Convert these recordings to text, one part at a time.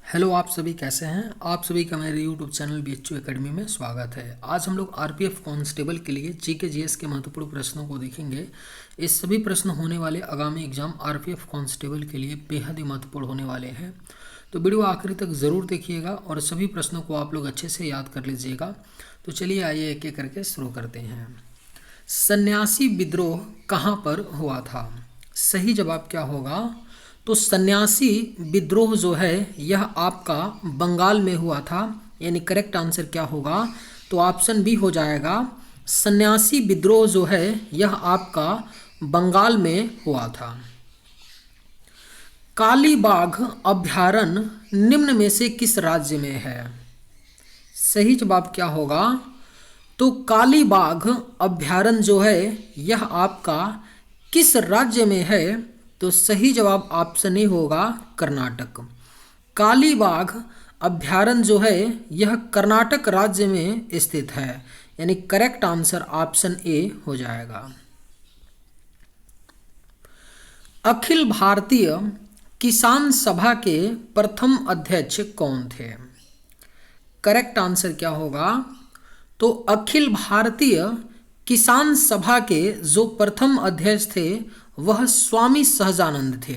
Hello, आप सभी कैसे हैं। आप सभी का मेरे यूट्यूब चैनल BHU एकेडमी में स्वागत है। आज हम लोग आरपीएफ कांस्टेबल के लिए जीके जीएस के महत्वपूर्ण प्रश्नों को देखेंगे। ये सभी प्रश्न होने वाले आगामी एग्जाम आरपीएफ कांस्टेबल के लिए बेहद ही महत्वपूर्ण होने वाले हैं, तो वीडियो आखिरी तक ज़रूर देखिएगा और सभी प्रश्नों को आप लोग अच्छे से याद कर लीजिएगा। तो चलिए आइए एक एक करके शुरू करते हैं। सन्यासी विद्रोह कहाँ पर हुआ था? सही जवाब क्या होगा? तो सन्यासी विद्रोह जो है यह आपका बंगाल में हुआ था, यानी करेक्ट आंसर क्या होगा? तो ऑप्शन बी हो जाएगा। सन्यासी विद्रोह जो है यह आपका बंगाल में हुआ था। कालीबाग अभयारण्य निम्न में से किस राज्य में है? सही जवाब क्या होगा? तो कालीबाग अभयारण्य जो है यह आपका किस राज्य में है? तो सही जवाब ऑप्शन ए होगा, कर्नाटक। कालीबाग अभयारण्य जो है यह कर्नाटक राज्य में स्थित है, यानी करेक्ट आंसर ऑप्शन ए हो जाएगा। अखिल भारतीय किसान सभा के प्रथम अध्यक्ष कौन थे? करेक्ट आंसर क्या होगा? तो अखिल भारतीय किसान सभा के जो प्रथम अध्यक्ष थे वह स्वामी सहजानंद थे,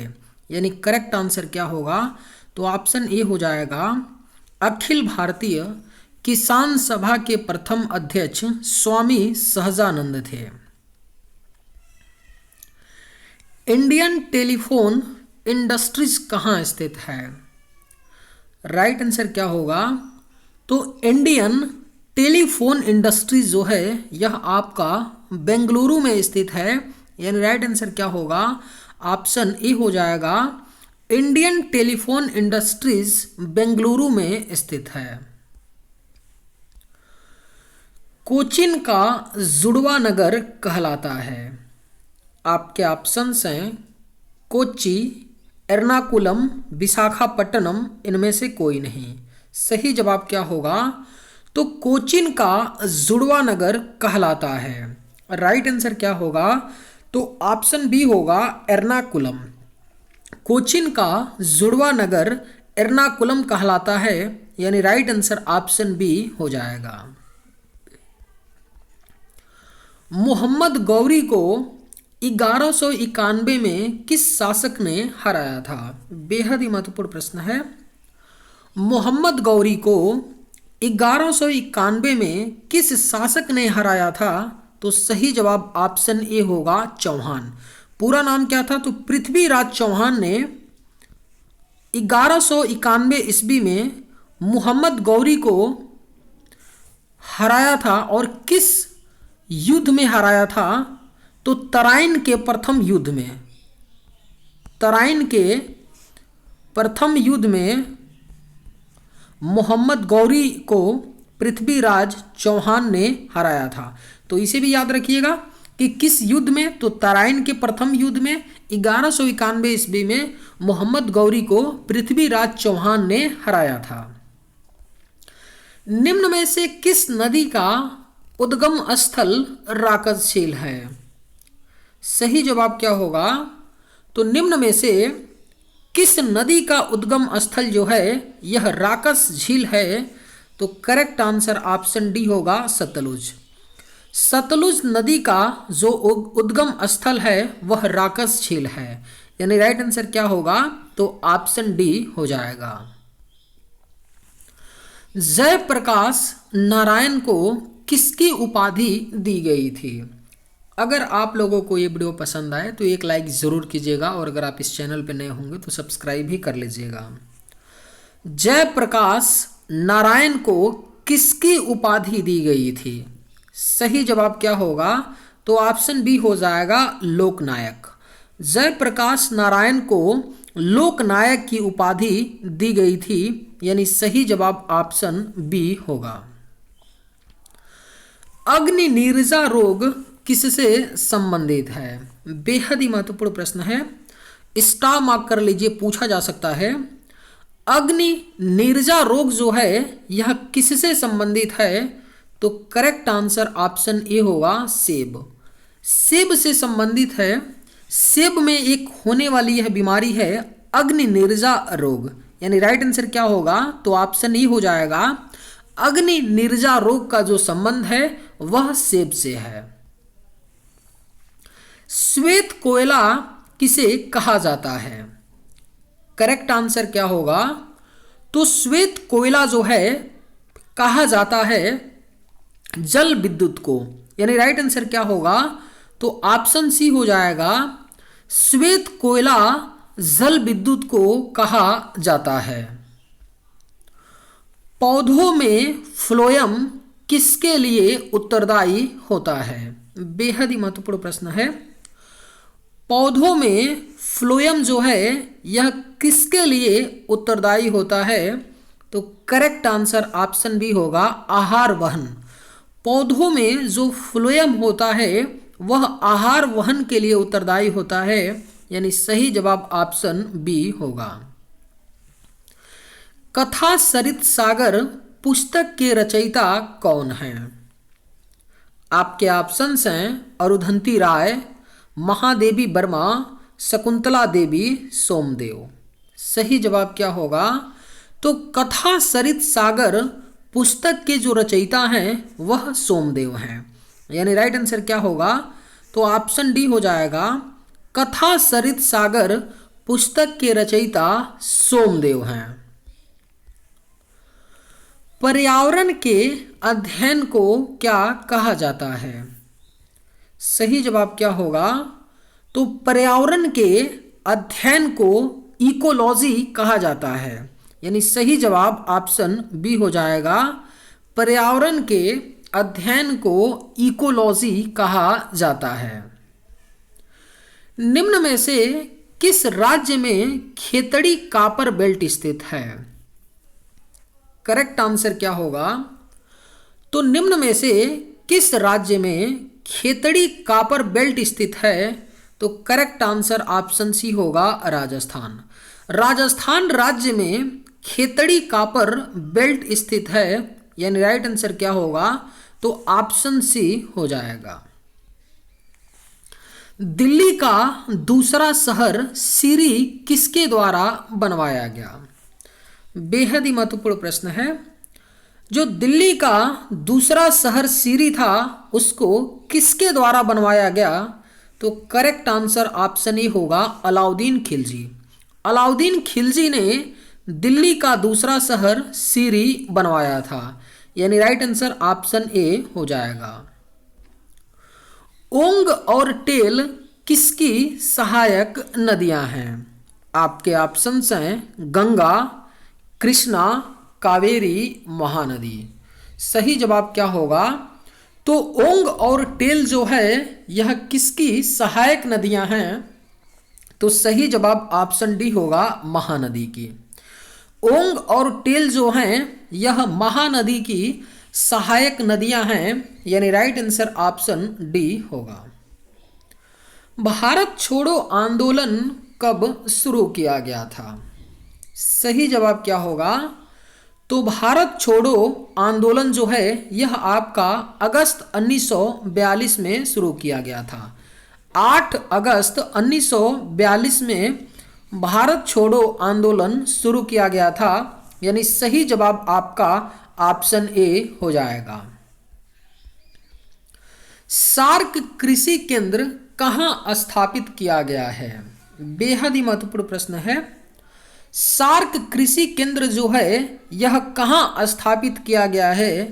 यानी करेक्ट आंसर क्या होगा? तो ऑप्शन ए हो जाएगा। अखिल भारतीय किसान सभा के प्रथम अध्यक्ष स्वामी सहजानंद थे। इंडियन टेलीफोन इंडस्ट्रीज कहाँ स्थित है? राइट आंसर क्या होगा? तो इंडियन टेलीफोन इंडस्ट्रीज जो है यह आपका बेंगलुरु में स्थित है, यानी राइट आंसर क्या होगा? ऑप्शन ए हो जाएगा। इंडियन टेलीफोन इंडस्ट्रीज बेंगलुरु में स्थित है। कोचीन का जुड़वा नगर कहलाता है। आपके ऑप्शंस हैं कोच्चि, एर्नाकुलम, विशाखापट्टनम, इनमें से कोई नहीं। सही जवाब क्या होगा? तो कोचीन का जुड़वा नगर कहलाता है। राइट आंसर क्या होगा? तो ऑप्शन बी होगा, एर्नाकुलम। कोचीन का जुड़वा नगर एर्नाकुलम कहलाता है, यानी राइट आंसर ऑप्शन बी हो जाएगा। मोहम्मद गौरी को 1191 में किस शासक ने हराया था? बेहद ही महत्वपूर्ण प्रश्न है। मोहम्मद गौरी को 1191 में किस शासक ने हराया था? तो सही जवाब ऑप्शन ए होगा, चौहान। पूरा नाम क्या था? तो पृथ्वीराज चौहान ने 1191 ईस्वी में मोहम्मद गौरी को हराया था। और किस युद्ध में हराया था? तो तराइन के प्रथम युद्ध में। तराइन के प्रथम युद्ध में मोहम्मद गौरी को पृथ्वीराज चौहान ने हराया था। तो इसे भी याद रखिएगा कि किस युद्ध में? तो तराइन के प्रथम युद्ध में 1191 ईस्वी में मोहम्मद गौरी को पृथ्वीराज चौहान ने हराया था। निम्न में से किस नदी का उद्गम स्थल राकस झील है? सही जवाब क्या होगा? तो निम्न में से किस नदी का उद्गम स्थल जो है यह राकस झील है? तो करेक्ट आंसर ऑप्शन डी होगा, सतलुज। सतलुज नदी का जो उद्गम स्थल है वह राकस झील है, यानी राइट आंसर क्या होगा? तो ऑप्शन डी हो जाएगा। जयप्रकाश नारायण को किसकी उपाधि दी गई थी? अगर आप लोगों को ये वीडियो पसंद आए तो एक लाइक ज़रूर कीजिएगा, और अगर आप इस चैनल पर नए होंगे तो सब्सक्राइब भी कर लीजिएगा। जयप्रकाश नारायण को किसकी उपाधि दी गई थी? सही जवाब क्या होगा? तो ऑप्शन बी हो जाएगा, लोकनायक। जयप्रकाश नारायण को लोकनायक की उपाधि दी गई थी, यानी सही जवाब ऑप्शन बी होगा। अग्नि नीरजा रोग किससे संबंधित है? बेहद ही महत्वपूर्ण प्रश्न है, स्टार मार्क कर लीजिए, पूछा जा सकता है। अग्नि नीरजा रोग जो है यह किससे संबंधित है? तो करेक्ट आंसर ऑप्शन ए होगा, सेब। सेब से संबंधित है। सेब में एक होने वाली यह बीमारी है अग्नि नीरजा रोग, यानी राइट आंसर क्या होगा? तो ऑप्शन ई हो जाएगा, अग्नि निर्जा रोग का जो संबंध है वह सेब से है। श्वेत कोयला किसे कहा जाता है? करेक्ट आंसर क्या होगा? तो श्वेत कोयला जो है कहा जाता है जल विद्युत को, यानी राइट आंसर क्या होगा? तो ऑप्शन सी हो जाएगा, श्वेत कोयला जल विद्युत को कहा जाता है। पौधों में फ्लोएम किसके लिए उत्तरदायी होता है? बेहद ही महत्वपूर्ण प्रश्न है। पौधों में फ्लोएम जो है यह किसके लिए उत्तरदायी होता है? तो करेक्ट आंसर ऑप्शन बी होगा, आहार वहन। पौधों में जो फ्लोएम होता है वह आहार वहन के लिए उत्तरदायी होता है, यानी सही जवाब ऑप्शन बी होगा। कथा सरित सागर पुस्तक के रचयिता कौन है? आपके ऑप्शंस हैं अरुंधति राय, महादेवी वर्मा, शकुंतला देवी, सोमदेव। सही जवाब क्या होगा? तो कथा सरित सागर पुस्तक के जो रचयिता हैं वह सोमदेव हैं, यानी राइट आंसर क्या होगा? तो ऑप्शन डी हो जाएगा, कथा सरित सागर पुस्तक के रचयिता सोमदेव हैं। पर्यावरण के अध्ययन को क्या कहा जाता है? सही जवाब क्या होगा? तो पर्यावरण के अध्ययन को इकोलॉजी कहा जाता है, यानी सही जवाब ऑप्शन बी हो जाएगा, पर्यावरण के अध्ययन को इकोलॉजी कहा जाता है। निम्न में से किस राज्य में खेतड़ी कापर बेल्ट स्थित है? करेक्ट आंसर क्या होगा? तो निम्न में से किस राज्य में खेतड़ी कापर बेल्ट स्थित है? तो करेक्ट आंसर ऑप्शन सी होगा, राजस्थान। राजस्थान राज्य में खेतड़ी कापर बेल्ट स्थित है, यानी राइट आंसर क्या होगा? तो ऑप्शन सी हो जाएगा। दिल्ली का दूसरा शहर सीरी किसके द्वारा बनवाया गया? बेहद ही महत्वपूर्ण प्रश्न है। जो दिल्ली का दूसरा शहर सीरी था उसको किसके द्वारा बनवाया गया? तो करेक्ट आंसर ऑप्शन ए होगा, अलाउद्दीन खिलजी। अलाउद्दीन खिलजी ने दिल्ली का दूसरा शहर सीरी बनवाया था, यानी राइट आंसर ऑप्शन ए हो जाएगा। ओंग और टेल किसकी सहायक नदियां हैं? आपके ऑप्शंस हैं गंगा, कृष्णा, कावेरी, महानदी। सही जवाब क्या होगा? तो ओंग और टेल जो है यह किसकी सहायक नदियां हैं? तो सही जवाब ऑप्शन डी होगा, महानदी की। ओंग और टेल जो हैं यह महानदी की सहायक नदियां हैं, यानी राइट आंसर ऑप्शन डी होगा। भारत छोड़ो आंदोलन कब शुरू किया गया था? सही जवाब क्या होगा? तो भारत छोड़ो आंदोलन जो है यह आपका अगस्त 1942 में शुरू किया गया था। 8 अगस्त 1942 में भारत छोड़ो आंदोलन शुरू किया गया था, यानी सही जवाब आपका ऑप्शन ए हो जाएगा। सार्क कृषि केंद्र कहाँ स्थापित किया गया है? बेहद ही महत्वपूर्ण प्रश्न है। सार्क कृषि केंद्र जो है यह कहाँ स्थापित किया गया है?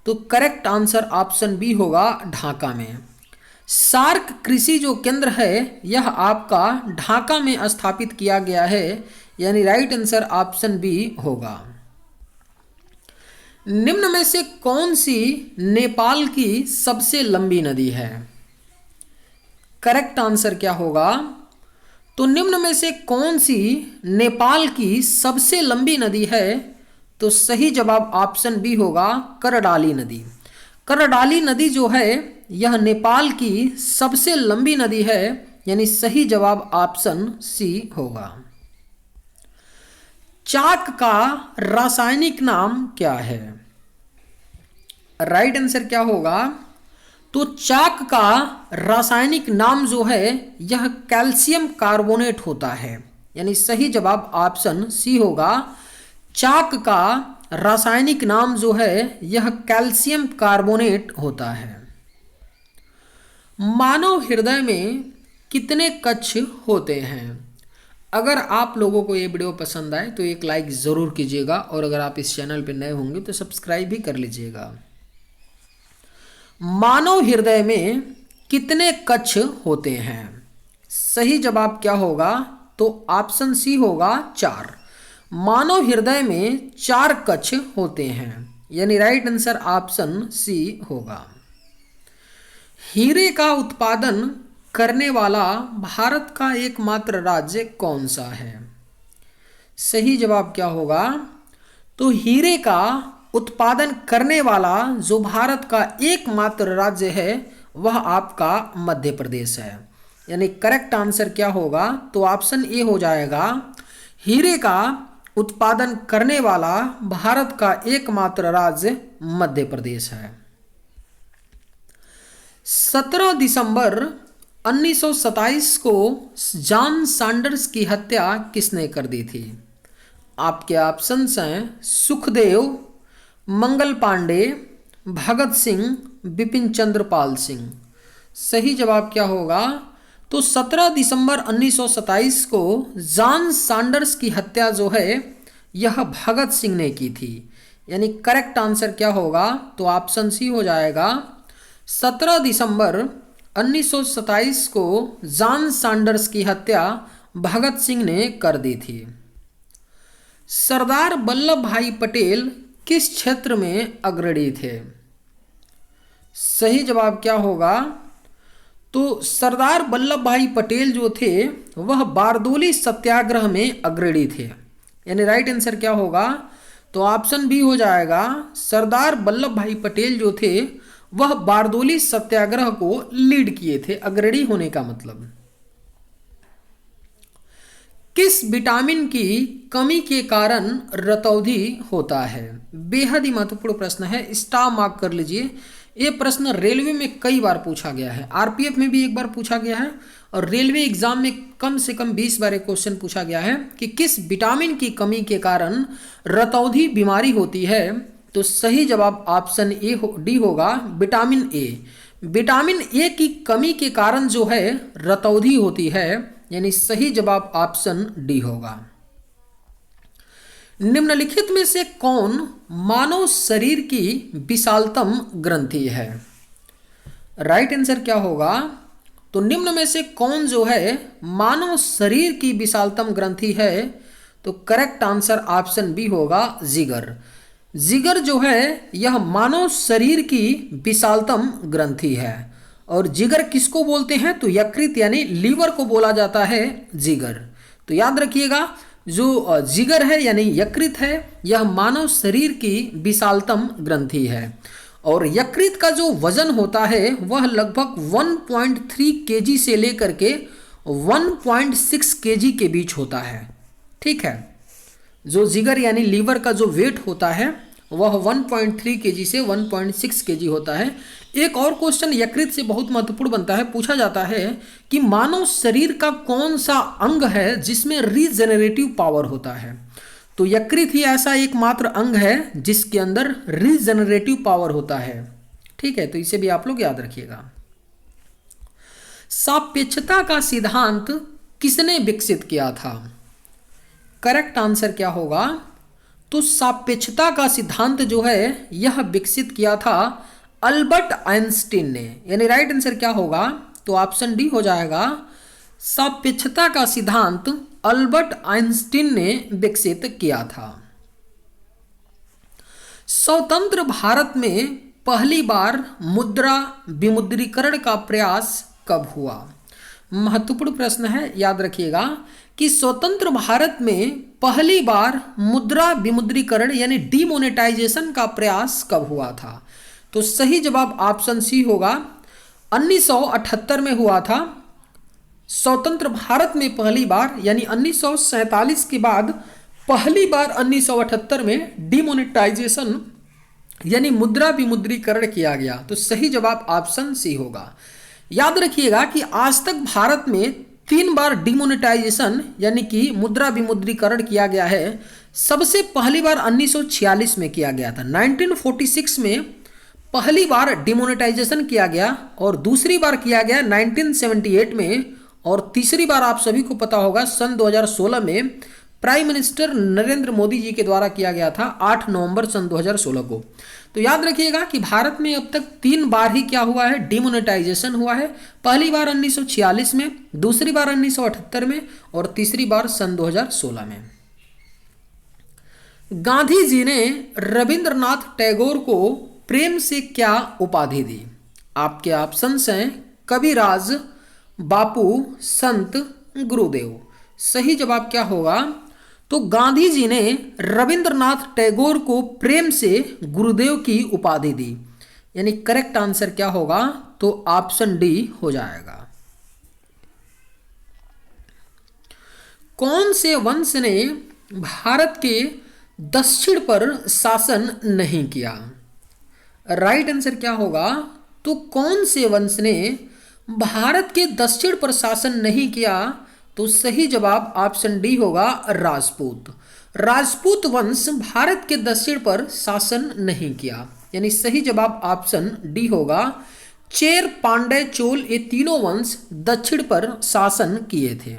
तो करेक्ट आंसर ऑप्शन बी होगा, ढाका में। सार्क कृषि जो केंद्र है यह आपका ढाका में स्थापित किया गया है, यानी राइट आंसर ऑप्शन बी होगा। निम्न में से कौन सी नेपाल की सबसे लंबी नदी है? करेक्ट आंसर क्या होगा? तो निम्न में से कौन सी नेपाल की सबसे लंबी नदी है? तो सही जवाब ऑप्शन बी होगा, करडाली नदी। करडाली नदी जो है यह नेपाल की सबसे लंबी नदी है, यानी सही जवाब ऑप्शन सी होगा। चाक का रासायनिक नाम क्या है? राइट आंसर क्या होगा? तो चाक का रासायनिक नाम जो है यह कैल्शियम कार्बोनेट होता है, यानी सही जवाब ऑप्शन सी होगा। चाक का रासायनिक नाम जो है यह कैल्शियम कार्बोनेट होता है। मानव हृदय में कितने कक्ष होते हैं? अगर आप लोगों को ये वीडियो पसंद आए तो एक लाइक ज़रूर कीजिएगा और अगर आप इस चैनल पर नए होंगे तो सब्सक्राइब भी कर लीजिएगा। मानव हृदय में कितने कक्ष होते हैं? सही जवाब क्या होगा? तो ऑप्शन सी होगा 4। मानव हृदय में 4 कक्ष होते हैं, यानी राइट आंसर ऑप्शन सी होगा। हीरे का उत्पादन करने वाला भारत का एकमात्र राज्य कौन सा है? सही जवाब क्या होगा? तो हीरे का उत्पादन करने वाला जो भारत का एकमात्र राज्य है वह आपका मध्य प्रदेश है, यानी करेक्ट आंसर क्या होगा? तो ऑप्शन ए हो जाएगा। हीरे का उत्पादन करने वाला भारत का एकमात्र राज्य मध्य प्रदेश है। 17 दिसंबर 1927 को जॉन सैंडर्स की हत्या किसने कर दी थी? आपके ऑप्शंस हैं सुखदेव, मंगल पांडे, भगत सिंह, बिपिन चंद्र पाल सिंह। सही जवाब क्या होगा? तो 17 दिसंबर 1927 को जॉन सैंडर्स की हत्या जो है यह भगत सिंह ने की थी, यानी करेक्ट आंसर क्या होगा? तो ऑप्शन सी हो जाएगा। 17 दिसंबर 1927 को जॉन सैंडर्स की हत्या भगत सिंह ने कर दी थी। सरदार वल्लभ भाई पटेल किस क्षेत्र में अग्रणी थे? सही जवाब क्या होगा? तो सरदार वल्लभ भाई पटेल जो थे वह बारदोली सत्याग्रह में अग्रणी थे, यानी राइट आंसर क्या होगा? तो ऑप्शन बी हो जाएगा। सरदार वल्लभ भाई पटेल जो थे वह बारदोली सत्याग्रह को लीड किए थे, अग्रणी होने का मतलब। किस विटामिन की कमी के कारण रतौंधी होता है? बेहद ही महत्वपूर्ण प्रश्न है, स्टार मार्क कर लीजिए। ये प्रश्न रेलवे में कई बार पूछा गया है, आरपीएफ में भी एक बार पूछा गया है और रेलवे एग्जाम में कम से कम 20 बार एक क्वेश्चन पूछा गया है कि किस विटामिन की कमी के कारण रतौंधी बीमारी होती है। तो सही जवाब ऑप्शन डी होगा, विटामिन ए। विटामिन ए की कमी के कारण जो है रतौंधी होती है, यानी सही जवाब ऑप्शन डी होगा। निम्नलिखित में से कौन मानव शरीर की विशालतम ग्रंथि है? राइट आंसर क्या होगा? तो निम्न में से कौन जो है मानव शरीर की विशालतम ग्रंथि है? तो करेक्ट आंसर ऑप्शन बी होगा, जिगर। जिगर जो है यह मानव शरीर की विशालतम ग्रंथि है। और जिगर किसको बोलते हैं? तो यकृत यानी लीवर को बोला जाता है जिगर। तो याद रखिएगा, जो जिगर है यानी यकृत है यह मानव शरीर की विशालतम ग्रंथि है। और यकृत का जो वजन होता है वह लगभग 1.3 केजी से लेकर के 1.6 केजी के बीच होता है। ठीक है, जो जिगर यानी लीवर का जो वेट होता है वह 1.3 केजी से 1.6 केजी होता है। एक और क्वेश्चन यकृत से बहुत महत्वपूर्ण बनता है, पूछा जाता है कि मानव शरीर का कौन सा अंग है जिसमें रीजेनरेटिव पावर होता है? तो यकृत ही ऐसा एकमात्र अंग है जिसके अंदर रीजेनरेटिव पावर होता है। ठीक है, तो इसे भी आप लोग याद रखिएगा। सापेक्षता का सिद्धांत किसने विकसित किया था? करेक्ट आंसर क्या होगा? तो सापेक्षता का सिद्धांत जो है यह विकसित किया था अल्बर्ट आइंस्टीन ने, यानी राइट आंसर क्या होगा? तो ऑप्शन डी हो जाएगा। सापेक्षता का सिद्धांत अल्बर्ट आइंस्टीन ने विकसित किया था। स्वतंत्र भारत में पहली बार मुद्रा विमुद्रीकरण का प्रयास कब हुआ? महत्वपूर्ण प्रश्न है, याद रखिएगा कि स्वतंत्र भारत में पहली बार मुद्रा विमुद्रीकरण यानी डीमोनेटाइजेशन का प्रयास कब हुआ था? तो सही जवाब ऑप्शन सी होगा, 1978 में हुआ था। स्वतंत्र भारत में पहली बार यानी 1947 के बाद पहली बार 1978 में डीमोनेटाइजेशन यानी मुद्रा विमुद्रीकरण किया गया। तो सही जवाब ऑप्शन सी होगा। याद रखिएगा कि आज तक भारत में 3 बार डिमोनेटाइजेशन यानी कि मुद्रा विमुद्रीकरण किया गया है। सबसे पहली बार 1946 में किया गया था। 1946 में पहली बार डिमोनेटाइजेशन किया गया और दूसरी बार किया गया 1978 में, और तीसरी बार आप सभी को पता होगा सन 2016 में प्राइम मिनिस्टर नरेंद्र मोदी जी के द्वारा किया गया था 8 नवंबर सन 2016 को। तो याद रखिएगा कि भारत में अब तक 3 बार ही क्या हुआ है, डिमोनेटाइजेशन हुआ है। पहली बार 1946 में, दूसरी बार 1978 में और तीसरी बार सन 2016 में। गांधी जी ने रविंद्रनाथ टैगोर को प्रेम से क्या उपाधि दी? आपके ऑप्शंस हैं कविराज, बापू, संत, गुरुदेव। सही जवाब क्या होगा? तो गांधी जी ने रविंद्रनाथ टैगोर को प्रेम से गुरुदेव की उपाधि दी, यानी करेक्ट आंसर क्या होगा? तो ऑप्शन डी हो जाएगा। कौन से वंश ने भारत के दक्षिण पर शासन नहीं किया? राइट आंसर क्या होगा? तो कौन से वंश ने भारत के दक्षिण पर शासन नहीं किया? तो सही जवाब ऑप्शन डी होगा, राजपूत। राजपूत वंश भारत के दक्षिण पर शासन नहीं किया, यानी सही जवाब ऑप्शन डी होगा। चेर, पांड्य, चोल ये तीनों वंश दक्षिण पर शासन किए थे।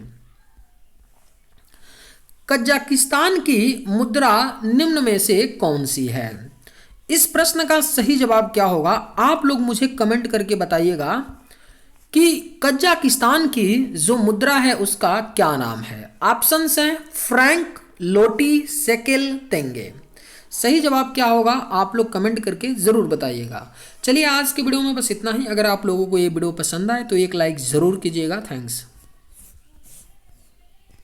कजाकिस्तान की मुद्रा निम्न में से कौन सी है? इस प्रश्न का सही जवाब क्या होगा? आप लोग मुझे कमेंट करके बताइएगा कि कजाकिस्तान की जो मुद्रा है उसका क्या नाम है। ऑप्शंस हैं फ्रैंक, लोटी, शेकेल, तेंगे। सही जवाब क्या होगा? आप लोग कमेंट करके ज़रूर बताइएगा। चलिए आज के वीडियो में बस इतना ही। अगर आप लोगों को ये वीडियो पसंद आए तो एक लाइक ज़रूर कीजिएगा। थैंक्स।